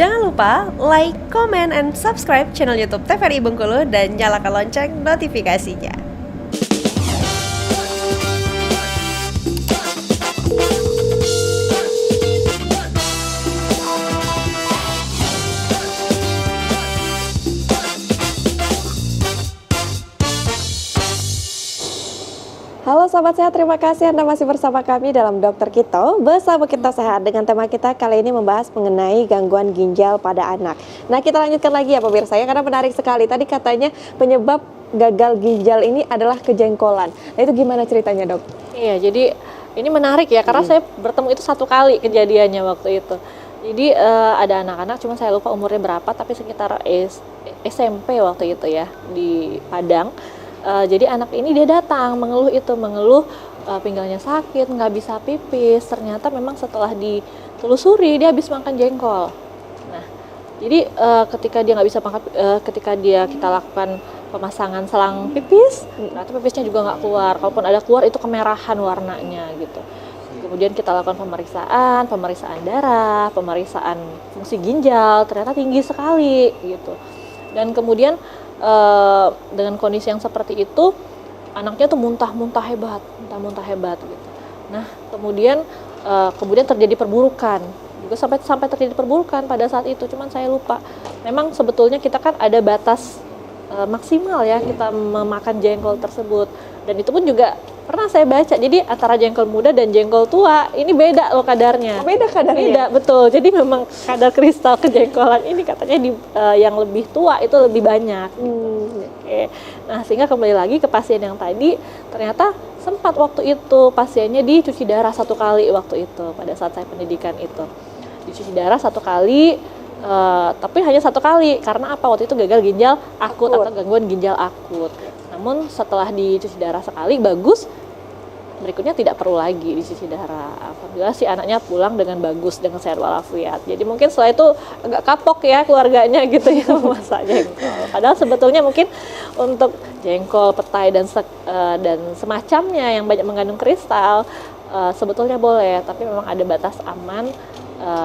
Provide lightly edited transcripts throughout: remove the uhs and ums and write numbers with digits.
Jangan lupa like, comment, and subscribe channel YouTube TVRI Bengkulu dan nyalakan lonceng notifikasinya. Halo Sobat Sehat, terima kasih Anda masih bersama kami dalam Dokter Kito. Bersama Kita Sehat dengan tema kita kali ini membahas mengenai gangguan ginjal pada anak. Nah, kita lanjutkan lagi ya pemirsa ya, karena menarik sekali. Tadi katanya penyebab gagal ginjal ini adalah kejengkolan. Nah, itu gimana ceritanya, Dok? Iya, jadi ini menarik ya, karena saya bertemu itu satu kali kejadiannya waktu itu. Jadi ada anak-anak, cuma saya lupa umurnya berapa, tapi sekitar SMP waktu itu ya, di Padang. Jadi anak ini dia datang mengeluh pinggangnya sakit, nggak bisa pipis. Ternyata memang setelah ditelusuri dia habis makan jengkol. Nah, jadi ketika dia nggak bisa makan, ketika kita lakukan pemasangan selang pipis, ternyata pipisnya juga nggak keluar. Kalaupun ada keluar itu kemerahan warnanya gitu. Kemudian kita lakukan pemeriksaan darah, pemeriksaan fungsi ginjal, ternyata tinggi sekali gitu. Dan kemudian dengan kondisi yang seperti itu, anaknya tuh muntah-muntah hebat gitu. Nah, kemudian terjadi perburukan, juga sampai terjadi perburukan pada saat itu. Cuman saya lupa. Memang sebetulnya kita kan ada batas maksimal ya kita memakan jengkol tersebut. Dan itu pun juga pernah saya baca. Jadi antara jengkol muda dan jengkol tua ini beda loh kadarnya. Beda kadarnya. Beda, betul. Jadi memang kadar kristal kejengkolan ini katanya yang lebih tua itu lebih banyak. Oke. Nah, sehingga kembali lagi ke pasien yang tadi, ternyata sempat waktu itu pasiennya dicuci darah 1 kali waktu itu pada saat saya pendidikan itu. Dicuci darah 1 kali, tapi hanya 1 kali karena apa? Waktu itu gagal ginjal akut atau gangguan ginjal akut. Namun setelah dicuci darah sekali bagus, berikutnya tidak perlu lagi dicuci darah. Alhamdulillah si anaknya pulang dengan bagus, dengan sehat walafiat. Jadi mungkin setelah itu agak kapok ya keluarganya gitu ya memasak jengkol. Padahal sebetulnya mungkin untuk jengkol, petai dan semacamnya yang banyak mengandung kristal sebetulnya boleh, tapi memang ada batas aman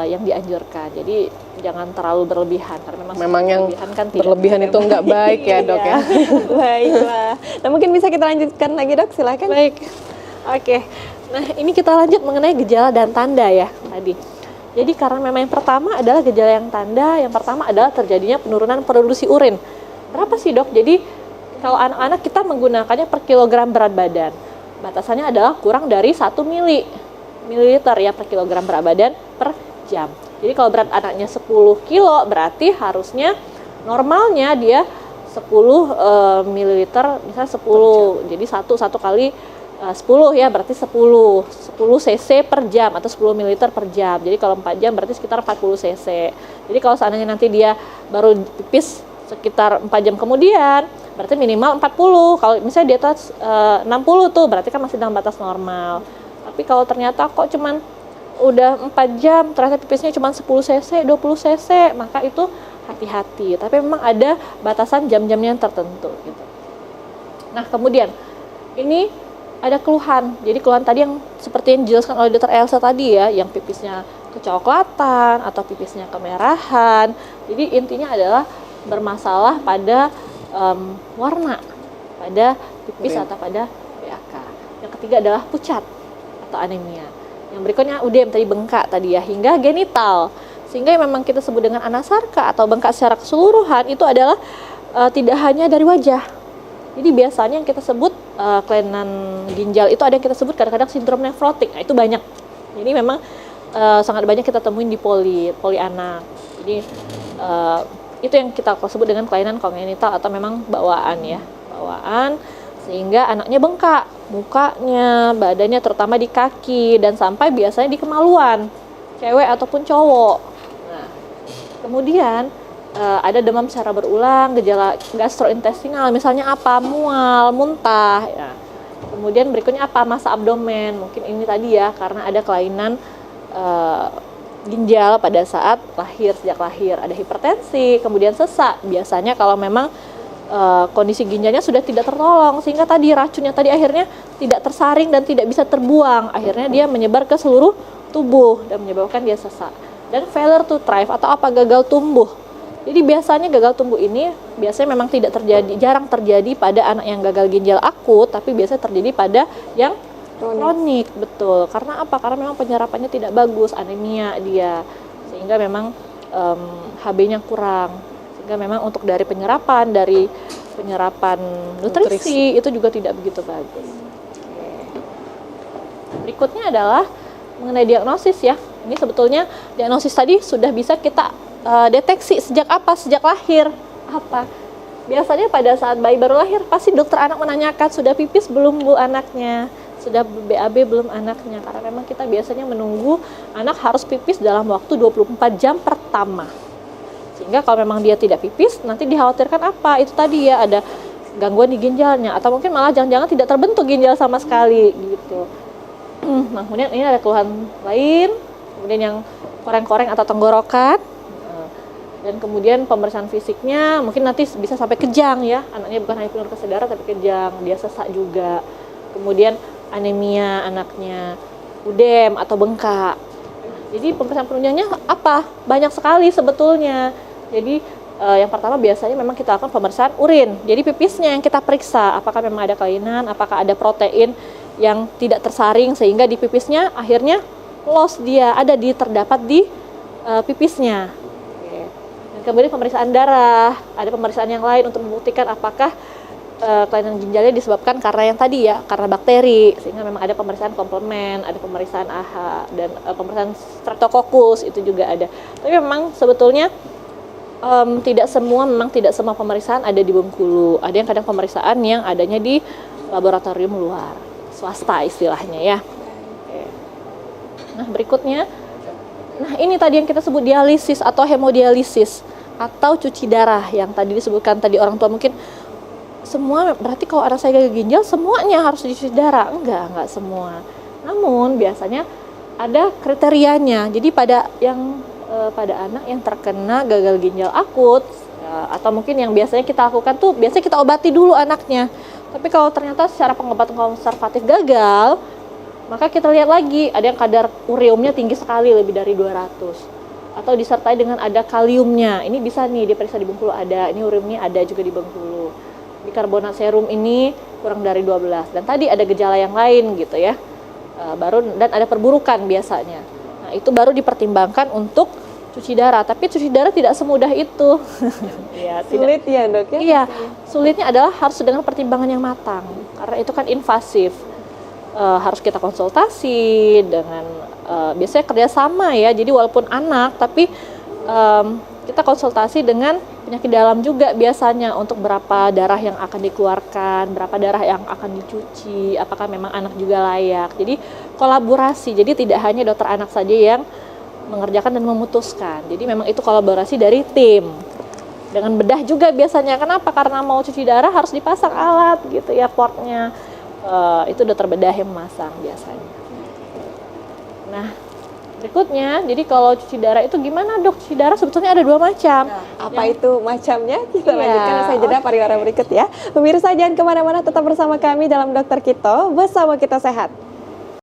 yang dianjurkan. Jadi jangan terlalu berlebihan karena memang yang kan berlebihan itu nggak baik ya, Dok ya. Baiklah. Nah, mungkin bisa kita lanjutkan lagi, Dok, silakan. Baik. Oke. Nah, ini kita lanjut mengenai gejala dan tanda ya tadi. Jadi karena memang yang pertama adalah gejala yang tanda, yang pertama adalah terjadinya penurunan produksi urin. Berapa sih, Dok? Jadi kalau anak-anak kita menggunakannya per kilogram berat badan. Batasannya adalah kurang dari 1 mililiter ya per kilogram berat badan per jam. Jadi kalau berat anaknya 10 kilo berarti harusnya normalnya dia 10 mililiter, misalnya 10. Jadi satu kali 10 ya berarti 10 cc per jam atau 10 mililiter per jam. Jadi kalau 4 jam berarti sekitar 40 cc. Jadi kalau seandainya nanti dia baru pipis sekitar 4 jam kemudian berarti minimal 40. Kalau misalnya di atas 60 tuh berarti kan masih dalam batas normal. Tapi kalau ternyata kok cuman udah 4 jam ternyata pipisnya cuma 10 cc, 20 cc, maka itu hati-hati. Tapi memang ada batasan jam-jamnya yang tertentu gitu. Nah, kemudian ini ada keluhan. Jadi keluhan tadi yang seperti yang dijelaskan oleh Dr. Elsa tadi ya, yang pipisnya kecoklatan atau pipisnya kemerahan. Jadi intinya adalah bermasalah pada warna, pada pipis atau pada PAK. Yang ketiga adalah pucat atau anemia. Yang berikutnya UDEM tadi, bengkak tadi ya, hingga genital. Sehingga yang memang kita sebut dengan anasarka atau bengkak secara keseluruhan itu adalah tidak hanya dari wajah. Jadi biasanya yang kita sebut kelainan ginjal itu ada yang kita sebut kadang-kadang sindrom nefrotik. Nah, itu banyak. Jadi memang sangat banyak kita temuin di poli anak. Jadi itu yang kita sebut dengan kelainan kongenital atau memang bawaan ya. Bawaan sehingga anaknya bengkak, mukanya, badannya terutama di kaki dan sampai biasanya di kemaluan, cewek ataupun cowok. Nah, kemudian ada demam secara berulang, gejala gastrointestinal, misalnya apa, mual, muntah. Ya. Kemudian berikutnya apa, masa abdomen, mungkin ini tadi ya, karena ada kelainan ginjal pada saat sejak lahir, ada hipertensi, kemudian sesak. Biasanya kalau memang kondisi ginjalnya sudah tidak tertolong, sehingga tadi racunnya tadi akhirnya tidak tersaring dan tidak bisa terbuang, akhirnya dia menyebar ke seluruh tubuh dan menyebabkan dia sesak. dan failure to thrive atau apa, gagal tumbuh. Jadi biasanya gagal tumbuh ini biasanya memang tidak terjadi, jarang terjadi pada anak yang gagal ginjal akut, tapi biasanya terjadi pada yang kronik. Betul. Karena apa? Karena memang penyerapannya tidak bagus, anemia dia, sehingga memang HB-nya kurang. Sehingga memang untuk dari penyerapan nutrisi itu juga tidak begitu bagus. Oke. Berikutnya adalah mengenai diagnosis ya. Ini sebetulnya diagnosis tadi sudah bisa kita deteksi sejak apa? Sejak lahir. Apa? Biasanya pada saat bayi baru lahir pasti dokter anak menanyakan, sudah pipis belum bu anaknya? Sudah BAB belum anaknya? Karena memang kita biasanya menunggu anak harus pipis dalam waktu 24 jam pertama. Sehingga kalau memang dia tidak pipis, nanti dikhawatirkan apa? Itu tadi ya, ada gangguan di ginjalnya, atau mungkin malah jangan-jangan tidak terbentuk ginjal sama sekali gitu. Nah, kemudian ini ada keluhan lain, kemudian yang koreng-koreng atau tenggorokan, dan kemudian pemeriksaan fisiknya mungkin nanti bisa sampai kejang ya, anaknya bukan hanya penurunan kesadaran tapi kejang, dia sesak juga, kemudian anemia anaknya, udem atau bengkak. Jadi pemeriksaan penunjangnya apa? Banyak sekali sebetulnya. Jadi yang pertama biasanya memang kita lakukan pemeriksaan urin, jadi pipisnya yang kita periksa, apakah memang ada kelainan, apakah ada protein yang tidak tersaring sehingga di pipisnya akhirnya loss dia, terdapat di pipisnya. Kemudian pemeriksaan darah, ada pemeriksaan yang lain untuk membuktikan apakah kelainan ginjalnya disebabkan karena yang tadi ya, karena bakteri, sehingga memang ada pemeriksaan komplement, ada pemeriksaan AHA, dan pemeriksaan Streptococcus itu juga ada. Tapi memang sebetulnya tidak semua pemeriksaan ada di Bengkulu. Ada yang kadang pemeriksaan yang adanya di laboratorium luar, swasta istilahnya ya. Oke. Nah berikutnya, ini tadi yang kita sebut dialisis atau hemodialisis atau cuci darah yang tadi disebutkan tadi orang tua mungkin semua, berarti kalau anak saya gagal ginjal semuanya harus dicuci darah. Enggak semua. Namun biasanya ada kriterianya. Jadi pada anak yang terkena gagal ginjal akut atau mungkin yang biasanya kita lakukan tuh biasanya kita obati dulu anaknya. Tapi kalau ternyata secara pengobatan konservatif gagal, maka kita lihat lagi, ada yang kadar ureumnya tinggi sekali, lebih dari 200, atau disertai dengan ada kaliumnya. Ini bisa nih diperiksa di Bengkulu ada, ini ureumnya ada juga di Bengkulu. Bikarbonat serum ini kurang dari 12, dan tadi ada gejala yang lain gitu ya, dan ada perburukan biasanya. Nah itu baru dipertimbangkan untuk cuci darah, tapi cuci darah tidak semudah itu. Ya, sulit ya dok ya? Iya, sulitnya adalah harus dengan pertimbangan yang matang, karena itu kan invasif. Harus kita konsultasi dengan biasanya kerjasama ya, jadi walaupun anak tapi kita konsultasi dengan penyakit dalam juga biasanya untuk berapa darah yang akan dikeluarkan, berapa darah yang akan dicuci, apakah memang anak juga layak. Jadi kolaborasi, jadi tidak hanya dokter anak saja yang mengerjakan dan memutuskan, jadi memang itu kolaborasi dari tim dengan bedah juga biasanya. Kenapa? Karena mau cuci darah harus dipasang alat gitu ya, portnya. Itu dokter bedah yang memasang biasanya. Nah berikutnya, jadi kalau cuci darah itu gimana dok? Cuci darah sebetulnya ada 2 macam. Apa itu macamnya? Kita lanjutkan usai jeda pariwara berikut ya. Pemirsa jangan kemana-mana, tetap bersama kami dalam Dokter Kito, bersama kita sehat.